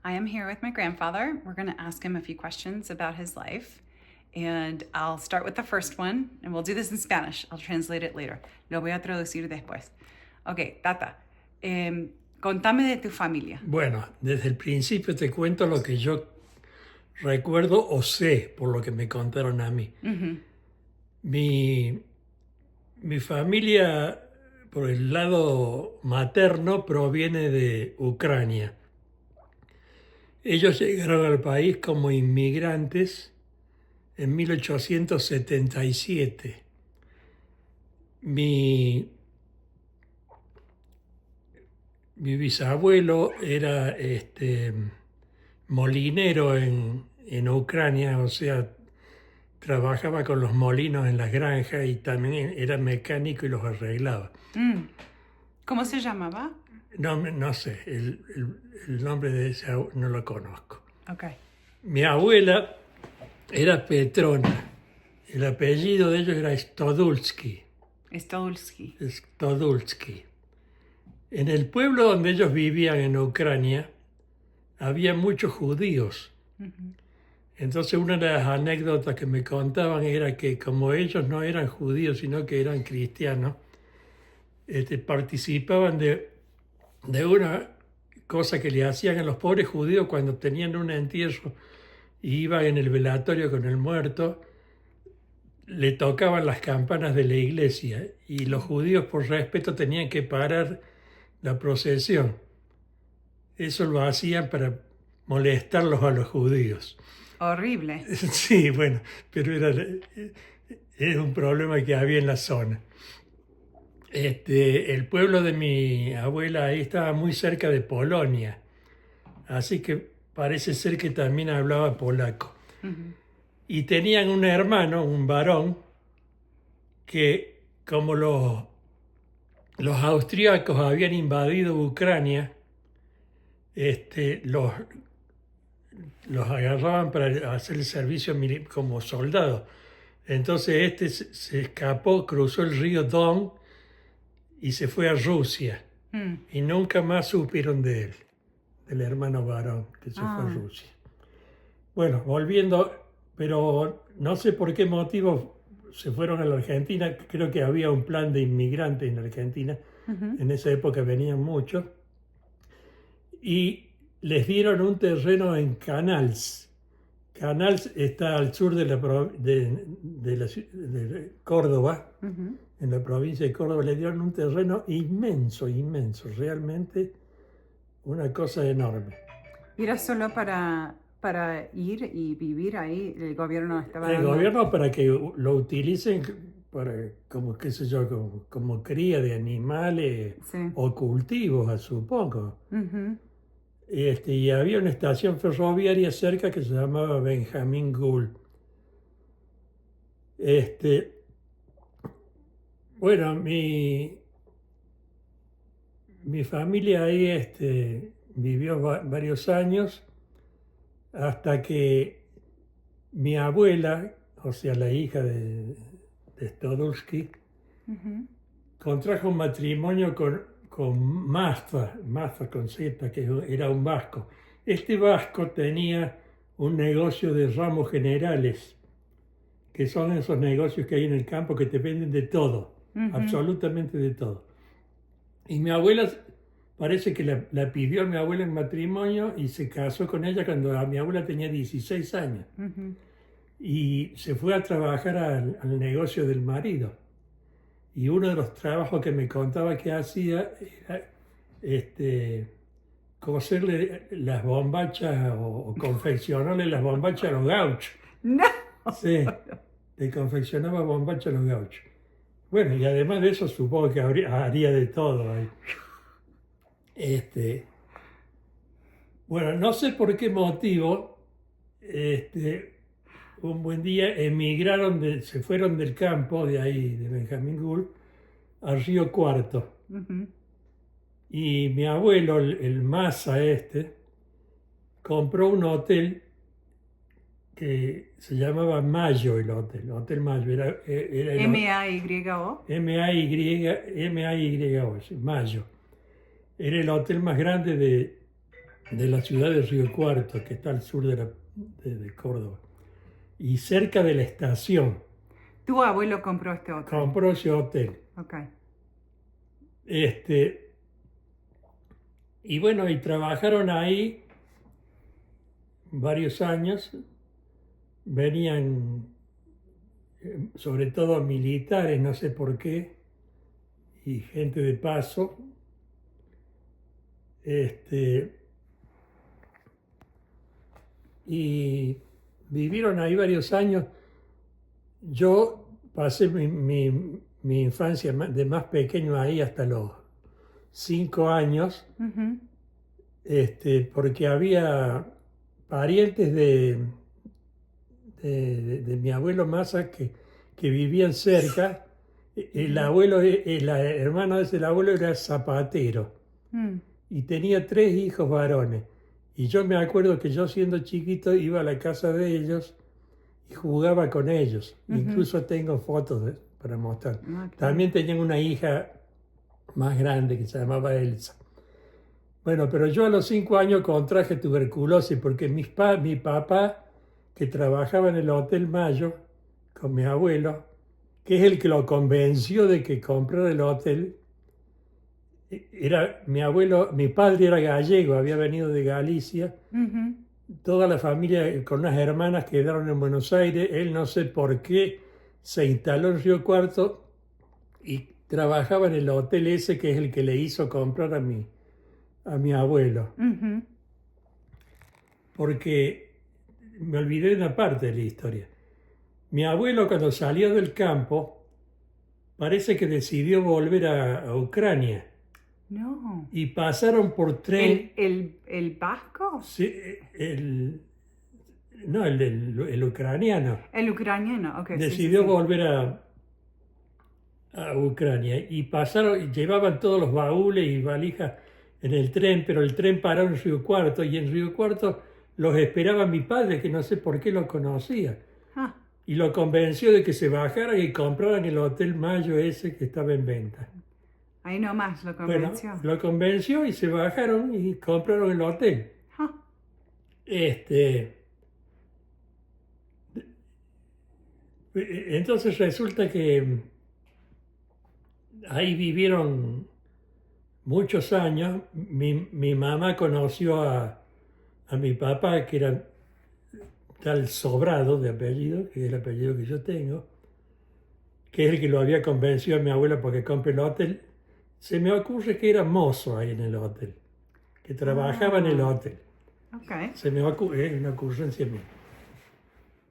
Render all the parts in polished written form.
I am here with my grandfather. We're going to ask him a few questions about his life. And I'll start with the first one, and we'll do this in Spanish. I'll translate it later. Lo voy a traducir después. Ok, Tata, contame de tu familia. Bueno, desde el principio te cuento lo que yo recuerdo o sé por lo que me contaron a mí. Mi familia, por el lado materno, proviene de Ucrania. Ellos llegaron al país como inmigrantes en 1877. Mi bisabuelo era molinero en Ucrania, o sea, trabajaba con los molinos en las granjas y también era mecánico y los arreglaba. ¿Cómo se llamaba? No sé, el nombre de ese no lo conozco. Okay. Mi abuela era Petrona. El apellido de ellos era Stodulski. Stodulski. En el pueblo donde ellos vivían en Ucrania había muchos judíos. Entonces una de las anécdotas que me contaban era que como ellos no eran judíos sino que eran cristianos, participaban de una cosa que le hacían a los pobres judíos cuando tenían un entierro y iban en el velatorio con el muerto, le tocaban las campanas de la iglesia y los judíos por respeto tenían que parar la procesión. Eso lo hacían para molestarlos a los judíos. Horrible. Sí, bueno, pero era un problema que había en la zona. El pueblo de mi abuela ahí estaba muy cerca de Polonia, así que parece ser que también hablaba polaco. Y tenían un hermano, un varón, que como los austríacos habían invadido Ucrania, los agarraban para hacer el servicio como soldados. Entonces se escapó, cruzó el río Don y se fue a Rusia. Y nunca más supieron de él, del hermano varón que se fue a Rusia. Bueno, volviendo, pero no sé por qué motivo se fueron a la Argentina. Creo que había un plan de inmigrantes en la Argentina. En esa época venían muchos. Y les dieron un terreno en Canals. Canals está al sur de Córdoba, en la provincia de Córdoba. Le dieron un terreno inmenso, realmente una cosa enorme. ¿Era solo para ir y vivir ahí? El gobierno estaba El gobierno para que lo utilicen como, qué sé yo, como cría de animales o cultivos, supongo. Y había una estación ferroviaria cerca que se llamaba Benjamín Gould. Bueno, mi familia ahí vivió varios años hasta que mi abuela, o sea, la hija de Stodulski, contrajo un matrimonio con Masta con Z, que era un vasco. Este vasco tenía un negocio de ramos generales, que son esos negocios que hay en el campo que te venden de todo, absolutamente de todo. Y mi abuela, parece que la pidió a mi abuela en matrimonio y se casó con ella cuando mi abuela tenía 16 años. Y se fue a trabajar al negocio del marido. Y uno de los trabajos que me contaba que hacía era coserle las bombachas o confeccionarle las bombachas a los gauchos. No. Sí, le confeccionaba bombachas a los gauchos. Bueno, y además de eso supongo que haría de todo ahí. Bueno, no sé por qué motivo, un buen día se fueron del campo de ahí, de Benjamín Gould, al Río Cuarto. Y mi abuelo, el Massa compró un hotel que se llamaba Mayo, Hotel Mayo. Era M-A-Y-O. M-A-Y-O, sí, Mayo. Era el hotel más grande de la ciudad de Río Cuarto, que está al sur de Córdoba, y cerca de la estación. Tu abuelo compró este hotel. Compró ese hotel. Ok. Y bueno, y trabajaron ahí varios años. Venían sobre todo militares, no sé por qué, y gente de paso. Y vivieron ahí varios años. Yo pasé mi infancia de más pequeño ahí hasta los 5 años, Ujú. porque había parientes de mi abuelo Massa que vivían cerca. El abuelo, el hermano de ese abuelo era zapatero Mm. y tenía 3 hijos varones. Y yo me acuerdo que yo siendo chiquito iba a la casa de ellos y jugaba con ellos. Ujú. Incluso tengo fotos para mostrar. Ok. También tenían una hija más grande que se llamaba Elsa. Bueno, pero yo a los 5 años contraje tuberculosis porque mi papá, que trabajaba en el Hotel Mayo con mi abuelo, que es el que lo convenció de que comprara el hotel, era mi abuelo, mi padre era gallego, había venido de Galicia. Ujú. Toda la familia con unas hermanas quedaron en Buenos Aires. Él no sé por qué se instaló en Río Cuarto y trabajaba en el hotel ese que es el que le hizo comprar a mi abuelo. Ujú. Porque me olvidé de una parte de la historia. Mi abuelo cuando salió del campo parece que decidió volver a Ucrania No. y pasaron por tren. ¿El vasco? Sí, no, el ucraniano. El ucraniano, ok. Decidió sí. volver a Ucrania y pasaron, y llevaban todos los baúles y valijas en el tren, pero el tren paró en Río Cuarto y en Río Cuarto los esperaba mi padre, que no sé por qué lo conocía, Ah, y lo convenció de que se bajaran y compraran el Hotel Mayo ese que estaba en venta. ahí nomás lo Bueno, convenció. lo convenció y se bajaron y compraron el hotel. Ah, Entonces resulta que ahí vivieron muchos años. Mi mamá conoció a mi papá, que era tal Sobrado de apellido, que es el apellido que yo tengo, que es el que lo había convencido a mi abuela para que compre el hotel. Se me ocurre que era mozo ahí en el hotel, que trabajaba en el hotel. ok. Se me ocurre, es una ocurrencia mía.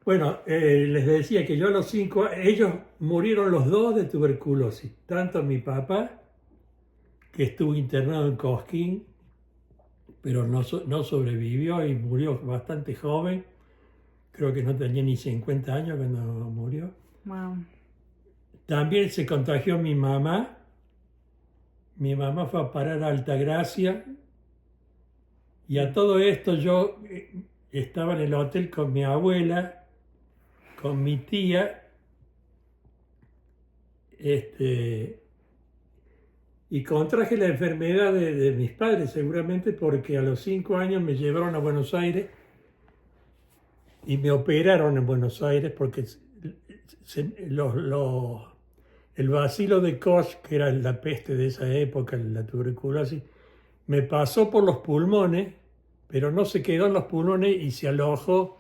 Bueno, les decía que yo a los 5 años, ellos murieron los dos de tuberculosis, tanto mi papá, que estuvo internado en Cosquín, pero no sobrevivió y murió bastante joven, creo que no tenía ni 50 años cuando murió. Wow. También se contagió mi mamá fue a parar a Altagracia, y a todo esto yo estaba en el hotel con mi abuela, con mi tía, y contraje la enfermedad de mis padres seguramente porque a los 5 años me llevaron a Buenos Aires y me operaron en Buenos Aires porque el bacilo de Koch, que era la peste de esa época, la tuberculosis, me pasó por los pulmones, pero no se quedó en los pulmones y se alojó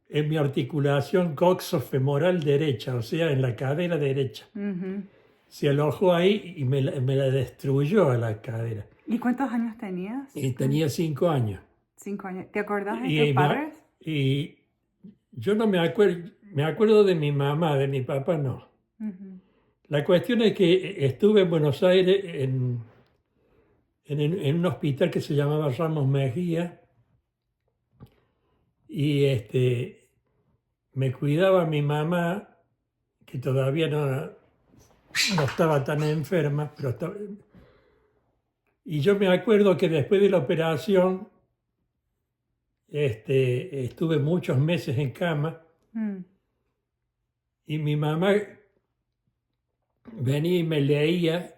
en mi articulación coxofemoral derecha, o sea, en la cadera derecha. Ujú. Se alojó ahí y me la destruyó a la cadera. ¿Y cuántos años tenías? Y tenía 5 años. 5 años. ¿Te acordás de Y tus padres? y yo no me acuerdo de mi mamá, de mi papá no. Ujú. La cuestión es que estuve en Buenos Aires en un hospital que se llamaba Ramos Mejía y me cuidaba mi mamá, que todavía no estaba tan enferma, pero y yo me acuerdo que después de la operación estuve muchos meses en cama Mm. y mi mamá venía y me leía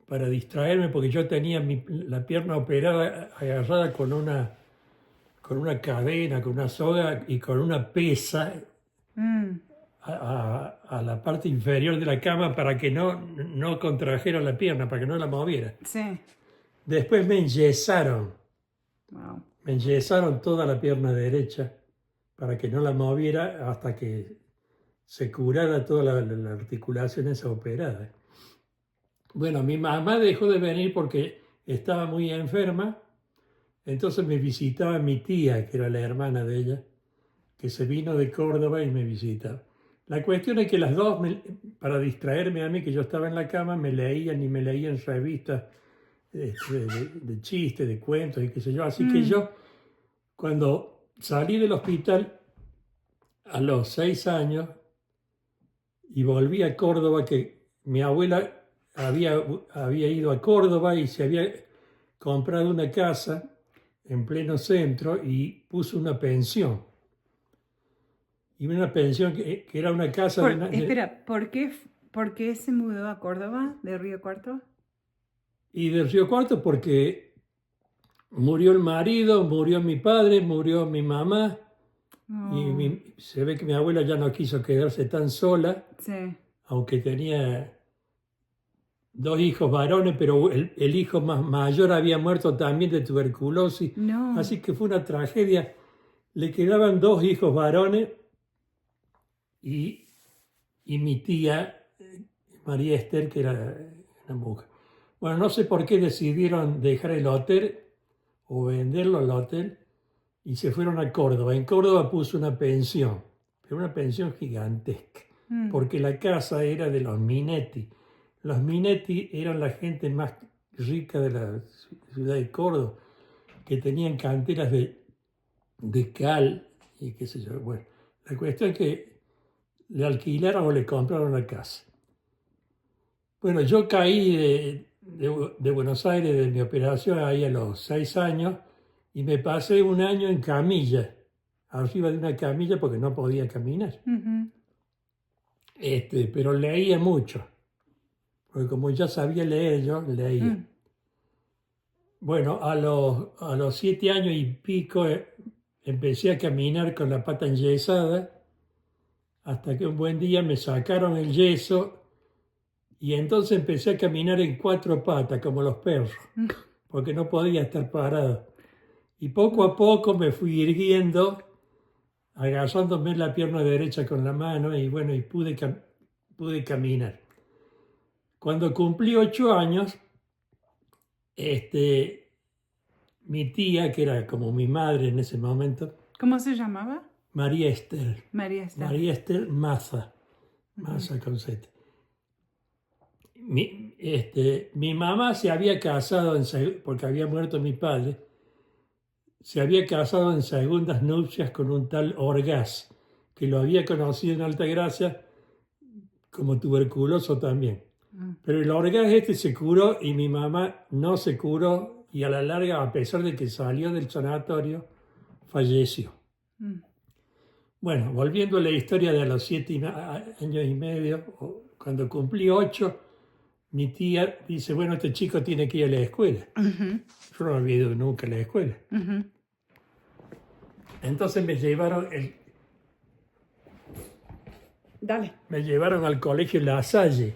para distraerme, porque yo tenía la pierna operada agarrada con una cadena, con una soga y con una pesa a la parte inferior de la cama para que no contrajera la pierna, para que no la moviera. Sí. Después me enyesaron. Wow. Me enyesaron toda la pierna derecha para que no la moviera hasta que se curara toda la articulación esa operada. Bueno, mi mamá dejó de venir porque estaba muy enferma, entonces me visitaba mi tía, que era la hermana de ella, que se vino de Córdoba y me visitaba. La cuestión es que las dos, para distraerme a mí, que yo estaba en la cama, me leían revistas de chistes, de cuentos y qué sé yo. Así que yo, cuando salí del hospital a los 6 años y volví a Córdoba, que mi abuela había ido a Córdoba y se había comprado una casa en pleno centro y puso una pensión. Y una pensión que era una casa Espera, ¿por qué se mudó a Córdoba de Río Cuarto? Y del Río Cuarto porque murió el marido, murió mi padre, murió mi mamá. Y se ve que mi abuela ya no quiso quedarse tan sola, Sí. aunque tenía 2 hijos varones, pero el hijo más mayor había muerto también de tuberculosis. No. Así que fue una tragedia. Le quedaban 2 hijos varones y mi tía, María Esther, que era una mujer. Bueno, no sé por qué decidieron dejar el hotel o venderlo al hotel y se fueron a Córdoba. En Córdoba puso una pensión, pero una pensión gigantesca, porque la casa era de los Minetti. Los Minetti eran la gente más rica de la ciudad de Córdoba, que tenían canteras de cal y qué sé yo. Bueno, la cuestión es que le alquilaron o le compraron la casa. Bueno, yo caí de Buenos Aires de mi operación ahí a los 6 años y me pasé 1 año en camilla, arriba de una camilla porque no podía caminar. Pero leía mucho, porque como ya sabía leer, yo leía. Bueno, a los 7 años y pico empecé a caminar con la pata enyesada, hasta que un buen día me sacaron el yeso y entonces empecé a caminar en 4 patas, como los perros, porque no podía estar parado. Y poco a poco me fui irguiendo, agarrándome la pierna derecha con la mano y bueno, y pude caminar. Cuando cumplí 8 años, mi tía, que era como mi madre en ese momento. ¿Cómo se llamaba? María Esther. María Esther. María Esther Maza. Maza con Z. Mi mamá se había casado, porque había muerto mi padre, se había casado en segundas nupcias con un tal Orgaz, que lo había conocido en Altagracia como tuberculoso también. Pero el Orgaz se curó y mi mamá no se curó y a la larga, a pesar de que salió del sanatorio, falleció. Bueno, volviendo a la historia de los 7 años y medio, cuando cumplí 8, mi tía dice, bueno, este chico tiene que ir a la escuela. Yo no había ido nunca a la escuela. Entonces me llevaron al colegio La Salle,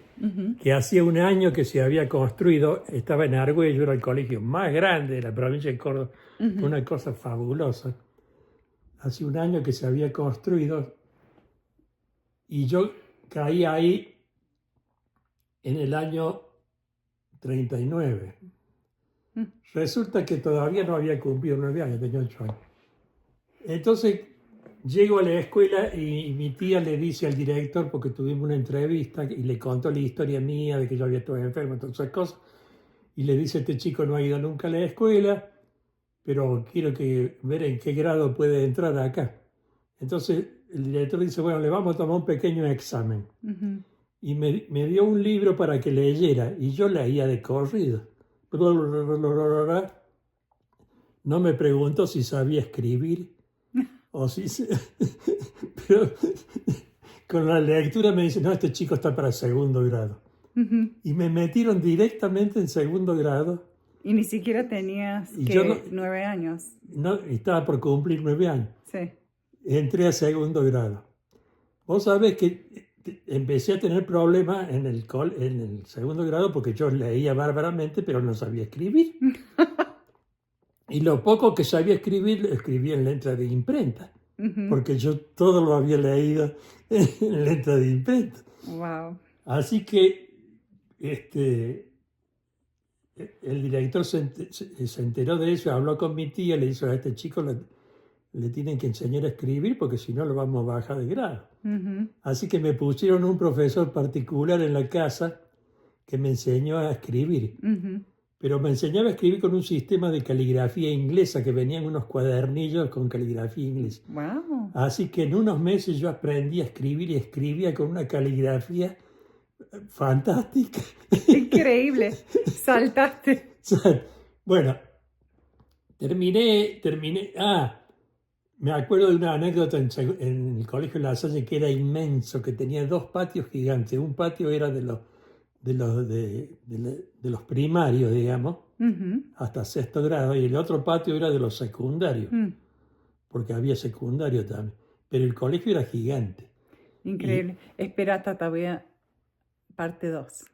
que hacía 1 año que se había construido, estaba en Argüello, era el colegio más grande de la provincia de Córdoba, una cosa fabulosa. Hace 1 año que se había construido y yo caí ahí en el año 39. Resulta que todavía no había cumplido 9 años, tenía 8 años. Entonces llego a la escuela y mi tía le dice al director, porque tuvimos una entrevista y le contó la historia mía de que yo había estado enfermo, todas esas cosas, y le dice, este chico no ha ido nunca a la escuela, pero quiero ver en qué grado puede entrar acá. Entonces el director dice, bueno, le vamos a tomar un pequeño examen. Y me dio un libro para que leyera, y yo leía de corrido. No me preguntó si sabía escribir, o si... Pero con la lectura me dice, no, este chico está para 2.º grado. Ujú. y me metieron directamente en segundo grado. Y ni siquiera tenías Y que yo no- 9 años. No, estaba por cumplir 9 años. Sí. Entré a segundo grado. Vos sabés que empecé a tener problemas en el segundo grado porque yo leía bárbaramente, pero no sabía escribir. Y lo poco que sabía escribir, lo escribía en letra de imprenta, Ujú. porque yo todo lo había leído en letra de imprenta. Wow. Así que el director se enteró de eso, habló con mi tía, le dijo a este chico le tienen que enseñar a escribir porque si no lo vamos a bajar de grado. Ujú. Así que me pusieron un profesor particular en la casa que me enseñó a escribir. Ujú. Pero me enseñaba a escribir con un sistema de caligrafía inglesa, que venían unos cuadernillos con caligrafía inglesa. Wow. Así que en unos meses yo aprendí a escribir y escribía con una caligrafía fantástica. Increíble. Saltaste. Bueno, terminé. Me acuerdo de una anécdota en el Colegio La Salle que era inmenso, que tenía 2 patios gigantes. Un patio era de los primarios, digamos, Ujú. hasta sexto grado, y el otro patio era de los secundarios, Mm. porque había secundario también. Pero el colegio era gigante. Increíble. Espera, Tata, voy a parte 2.